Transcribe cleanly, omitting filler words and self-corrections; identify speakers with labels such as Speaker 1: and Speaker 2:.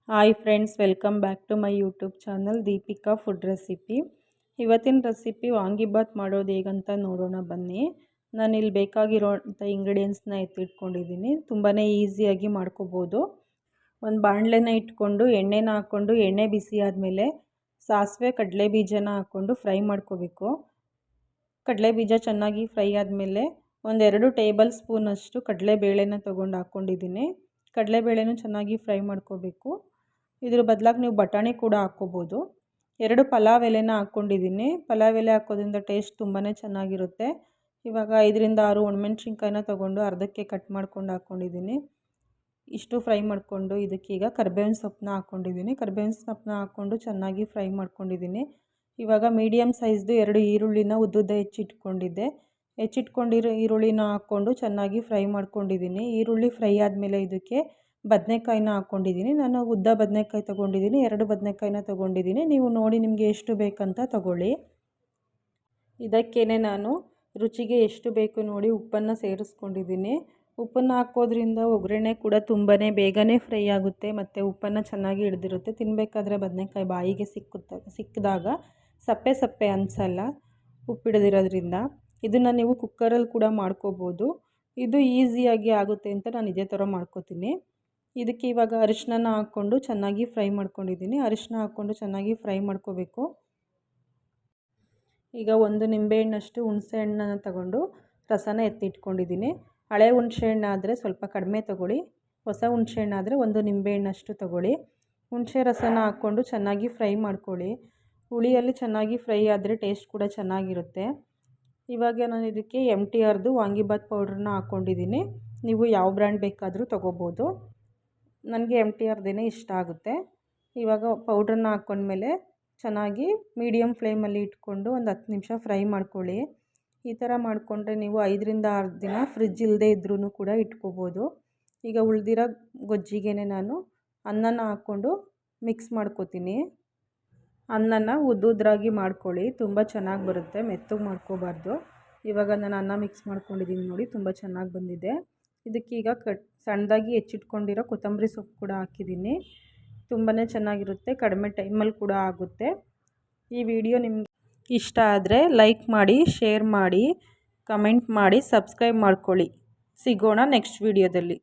Speaker 1: Hi friends, welcome back to my YouTube channel Deepika food recipe. ಇವತ್ತಿನ recipe vangibath ಮಾಡೋದು ಹೇಗಂತ ನೋಡೋಣ ಬನ್ನಿ. ನಾನಿಲ್ಲಿ ಬೇಕಾಗಿರೋಂಥ ಇಂಗ್ರೀಡಿಯೆಂಟ್ಸ್ನ ಎತ್ತಿಟ್ಕೊಂಡಿದ್ದೀನಿ. ತುಂಬಾ ಈಸಿಯಾಗಿ ಮಾಡ್ಕೋಬೋದು. ಒಂದು ಬಾಣಲೆನ ಇಟ್ಕೊಂಡು ಎಣ್ಣೆನ ಹಾಕ್ಕೊಂಡು ಎಣ್ಣೆ ಬಿಸಿ ಆದಮೇಲೆ ಸಾಸಿವೆ ಕಡಲೆ ಬೀಜನ ಹಾಕ್ಕೊಂಡು ಫ್ರೈ ಮಾಡ್ಕೋಬೇಕು. ಕಡಲೆ ಬೀಜ ಚೆನ್ನಾಗಿ ಫ್ರೈ ಆದಮೇಲೆ ಒಂದೆರಡು ಟೇಬಲ್ ಸ್ಪೂನಷ್ಟು ಕಡಲೆಬೇಳೆನ ತೊಗೊಂಡು ಹಾಕ್ಕೊಂಡಿದ್ದೀನಿ. ಕಡಲೆಬೇಳೆನೂ ಚೆನ್ನಾಗಿ ಫ್ರೈ ಮಾಡ್ಕೋಬೇಕು. ಇದ್ರ ಬದಲಾಗಿ ನೀವು ಬಟಾಣಿ ಕೂಡ ಹಾಕ್ಕೋಬೋದು. 2 ಪಲಾವ್ ಎಲೆನ ಹಾಕ್ಕೊಂಡಿದ್ದೀನಿ. ಪಲಾವ್ ಎಲೆ ಹಾಕೋದ್ರಿಂದ ಟೇಸ್ಟ್ ತುಂಬಾ ಚೆನ್ನಾಗಿರುತ್ತೆ. ಇವಾಗ 5ರಿಂದ 6 ಒಣಮೆಣ್ಸಿನ್ಕಾಯಿನ ತೊಗೊಂಡು ಅರ್ಧಕ್ಕೆ ಕಟ್ ಮಾಡ್ಕೊಂಡು ಹಾಕ್ಕೊಂಡಿದ್ದೀನಿ. ಇಷ್ಟು ಫ್ರೈ ಮಾಡಿಕೊಂಡು ಇದಕ್ಕೀಗ ಕರಿಬೇವಿನ ಸೊಪ್ಪನ್ನ ಹಾಕ್ಕೊಂಡಿದ್ದೀನಿ. ಕರಿಬೇವಿನ ಸೊಪ್ಪನ್ನ ಹಾಕ್ಕೊಂಡು ಚೆನ್ನಾಗಿ ಫ್ರೈ ಮಾಡ್ಕೊಂಡಿದ್ದೀನಿ. ಇವಾಗ ಮೀಡಿಯಮ್ ಸೈಜ್ದು 2 ಈರುಳ್ಳಿನ ಉದ್ದುದ್ದ ಹೆಚ್ಚಿಟ್ಕೊಂಡಿರೋ ಈರುಳ್ಳಿನ ಹಾಕ್ಕೊಂಡು ಚೆನ್ನಾಗಿ ಫ್ರೈ ಮಾಡ್ಕೊಂಡಿದ್ದೀನಿ. ಈರುಳ್ಳಿ ಫ್ರೈ ಆದಮೇಲೆ ಇದಕ್ಕೆ ಬದನೆಕಾಯಿನ ಹಾಕ್ಕೊಂಡಿದ್ದೀನಿ. ನಾನು ಉದ್ದ ಬದನೆಕಾಯಿ ತೊಗೊಂಡಿದ್ದೀನಿ. 2 ಬದನೆಕಾಯಿನ ತೊಗೊಂಡಿದ್ದೀನಿ. ನೀವು ನೋಡಿ ನಿಮಗೆ ಎಷ್ಟು ಬೇಕಂತ ತೊಗೊಳ್ಳಿ. ಇದಕ್ಕೇನೆ ನಾನು ರುಚಿಗೆ ಎಷ್ಟು ಬೇಕು ನೋಡಿ ಉಪ್ಪನ್ನು ಸೇರಿಸ್ಕೊಂಡಿದ್ದೀನಿ. ಉಪ್ಪನ್ನು ಹಾಕೋದ್ರಿಂದ ಒಗ್ಗರಣೆ ಕೂಡ ತುಂಬಾ ಬೇಗನೆ ಫ್ರೈ ಆಗುತ್ತೆ ಮತ್ತು ಉಪ್ಪನ್ನು ಚೆನ್ನಾಗಿ ಹಿಡಿದಿರುತ್ತೆ. ತಿನ್ನಬೇಕಾದ್ರೆ ಬದನೆಕಾಯಿ ಬಾಯಿಗೆ ಸಿಕ್ಕಿದಾಗ ಸಪ್ಪೆ ಸಪ್ಪೆ ಅನಿಸಲ್ಲ ಉಪ್ಪಿಡಿದಿರೋದ್ರಿಂದ. ಇದನ್ನು ನೀವು ಕುಕ್ಕರಲ್ಲಿ ಕೂಡ ಮಾಡ್ಕೋಬೋದು. ಇದು ಈಸಿಯಾಗಿ ಆಗುತ್ತೆ ಅಂತ ನಾನು ಇದೇ ಥರ ಮಾಡ್ಕೋತೀನಿ. ಇದಕ್ಕೆ ಇವಾಗ ಅರಿಶಿನ ಹಾಕ್ಕೊಂಡು ಚೆನ್ನಾಗಿ ಫ್ರೈ ಮಾಡ್ಕೊಂಡಿದ್ದೀನಿ. ಅರಿಶಿನ ಹಾಕ್ಕೊಂಡು ಚೆನ್ನಾಗಿ ಫ್ರೈ ಮಾಡ್ಕೋಬೇಕು. ಈಗ 1 ನಿಂಬೆಹಣ್ಣಷ್ಟು ಹುಣಸೆಹಣ್ಣನ್ನು ತಗೊಂಡು ರಸನ ಎತ್ತಿಟ್ಕೊಂಡಿದ್ದೀನಿ. ಹಳೆ ಹುಣಸೆಹಣ್ಣು ಆದರೆ ಸ್ವಲ್ಪ ಕಡಿಮೆ ತೊಗೊಳ್ಳಿ. ಹೊಸ ಹುಣಸೆಹಣ್ಣಾದರೆ 1 ನಿಂಬೆಹಣ್ಣಷ್ಟು ತೊಗೊಳ್ಳಿ. ಹುಣಸೆ ರಸನ ಹಾಕ್ಕೊಂಡು ಚೆನ್ನಾಗಿ ಫ್ರೈ ಮಾಡ್ಕೊಳ್ಳಿ. ಹುಳಿಯಲ್ಲಿ ಚೆನ್ನಾಗಿ ಫ್ರೈ ಆದರೆ ಟೇಸ್ಟ್ ಕೂಡ ಚೆನ್ನಾಗಿರುತ್ತೆ. ಇವಾಗ ನಾನು ಇದಕ್ಕೆ MTRದು ವಾಂಗಿಬಾತ್ ಪೌಡ್ರನ್ನ ಹಾಕ್ಕೊಂಡಿದ್ದೀನಿ. ನೀವು ಯಾವ ಬ್ರ್ಯಾಂಡ್ ಬೇಕಾದರೂ ತೊಗೋಬೋದು. ನನಗೆ MTRದೇ ಇಷ್ಟ ಆಗುತ್ತೆ. ಇವಾಗ ಪೌಡ್ರನ್ನ ಹಾಕ್ಕೊಂಡ್ಮೇಲೆ ಚೆನ್ನಾಗಿ ಮೀಡಿಯಮ್ ಫ್ಲೇಮಲ್ಲಿ ಇಟ್ಕೊಂಡು ಒಂದು 10 ನಿಮಿಷ ಫ್ರೈ ಮಾಡ್ಕೊಳ್ಳಿ. ಈ ಥರ ಮಾಡಿಕೊಂಡ್ರೆ ನೀವು 5ರಿಂದ 6 ದಿನ ಫ್ರಿಜ್ ಇಲ್ಲದೇ ಇದ್ರೂ ಕೂಡ ಇಟ್ಕೋಬೋದು. ಈಗ ಉಳಿದಿರೋ ಗೊಜ್ಜಿಗೆ ನಾನು ಅನ್ನನ ಹಾಕ್ಕೊಂಡು ಮಿಕ್ಸ್ ಮಾಡ್ಕೋತೀನಿ. ಅನ್ನನ ಉದ್ದುದ್ರಾಗಿ ಮಾಡ್ಕೊಳ್ಳಿ, ತುಂಬ ಚೆನ್ನಾಗಿ ಬರುತ್ತೆ, ಮೆತ್ತಗೆ ಮಾಡ್ಕೋಬಾರ್ದು. ಇವಾಗ ನಾನು ಅನ್ನ ಮಿಕ್ಸ್ ಮಾಡ್ಕೊಂಡಿದ್ದೀನಿ ನೋಡಿ, ತುಂಬ ಚೆನ್ನಾಗಿ ಬಂದಿದೆ. ಇದಕ್ಕೀಗ ಸಣ್ಣದಾಗಿ ಹೆಚ್ಚಿಟ್ಕೊಂಡಿರೋ ಕೊತ್ತಂಬರಿ ಸೊಪ್ಪು ಕೂಡ ಹಾಕಿದ್ದೀನಿ. ತುಂಬಾ ಚೆನ್ನಾಗಿರುತ್ತೆ, ಕಡಿಮೆ ಟೈಮಲ್ಲಿ ಕೂಡ ಆಗುತ್ತೆ. ಈ ವಿಡಿಯೋ ನಿಮ್ಗೆ ಇಷ್ಟ ಆದರೆ ಲೈಕ್ ಮಾಡಿ, ಶೇರ್ ಮಾಡಿ, ಕಮೆಂಟ್ ಮಾಡಿ, ಸಬ್ಸ್ಕ್ರೈಬ್ ಮಾಡ್ಕೊಳ್ಳಿ. ಸಿಗೋಣ ನೆಕ್ಸ್ಟ್ ವಿಡಿಯೋದಲ್ಲಿ.